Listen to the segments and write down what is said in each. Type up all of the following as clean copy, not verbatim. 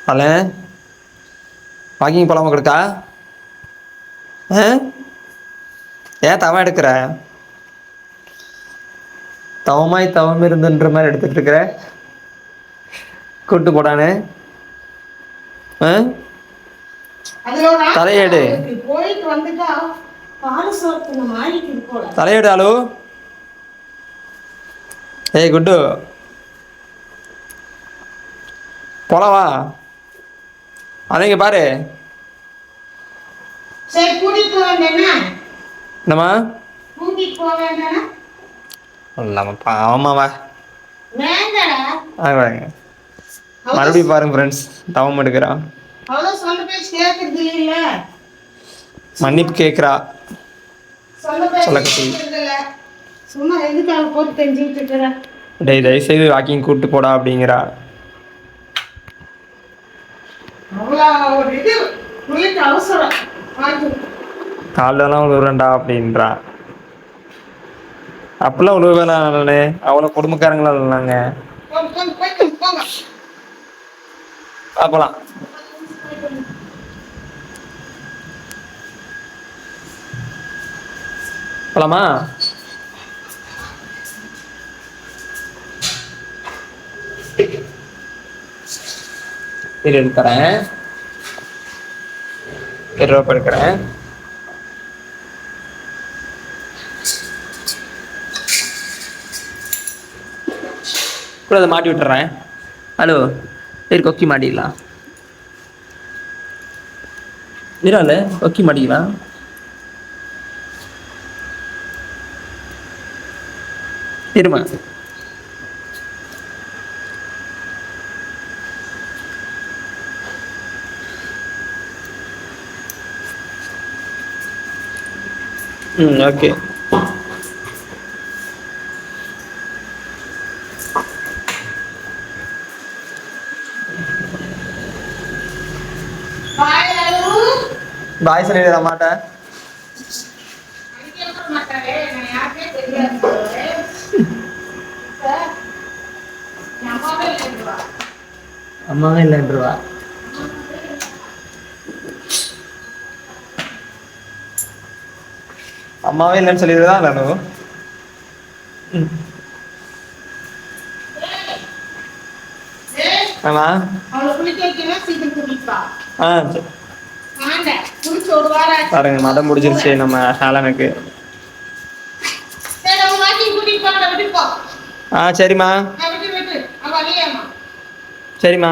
அல்ல வாக்கிங் போலாமா கொடுக்கா? ஏன் தவம் எடுக்கிற? தவமாய் தவம் இருந்துன்ற மாதிரி எடுத்துட்டு இருக்கிற. கூட்டு போடானு தலையேடு தலையேடு. ஹலோ ஏய் குட்டு போலவா? அதங்க பாரு என்னம்மா ஆமாவா மறுபடியும் பாருங்க ஃப்ரெண்ட்ஸ், தவம் எடுக்கிறா, மன்னிப்பு கேட்குறா. டேய் தயவுசெய்து வாக்கிங் கூப்பிட்டு போடா அப்படிங்கிறா. காலெல்லாம் விழுவுறேன்டா அப்படின்றா. அப்பெல்லாம் விழுவேனா? நானு அவ்வளோ குடும்பக்காரங்களா இல்லைனாங்க. பார்க்கலாம். போலாமா? எடுக்கிறேன், 20 ரூபா எடுக்கிறேன். கூட அதை மாட்டி விட்டுறேன். ஹலோ சரி, கொக்கி மாட்டிக்கலாம். இரால கொக்கி மாட்டிக்கலாம். இருமா ஓகே. பாய் சொல்லிடுற மாட்டேன். அம்மாவே இல்லைன்றவா? அம்மாவே இல்லைன்னு சொல்லிடுறதா நானும். ஆமா பாருங்க, மதம் முடிஞ்சிருச்சு நம்ம ஹேலனுக்கு. சரிம்மா சரிம்மா.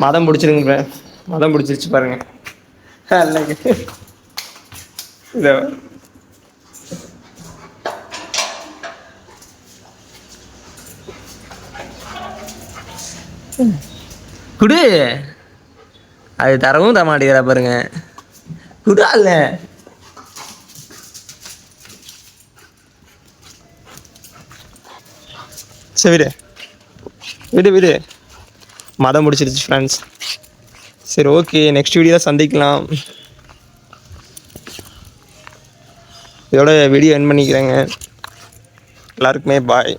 மதம் பிடிச்சிருங்க, மதம் பிடிச்சிருச்சு பாருங்க. குடு, அது தரவும் தர மாட்டேங்கிறா பாருங்க. குடா இல்ல சரி விடு விடு விடு. மதம் முடிச்சிருச்சு ஃப்ரெண்ட்ஸ். சரி ஓகே, நெக்ஸ்ட் வீடியோ சந்திக்கலாம். இதோட வீடியோ எண்ட் பண்ணிக்கிறேங்க. எல்லாருக்குமே பாய்.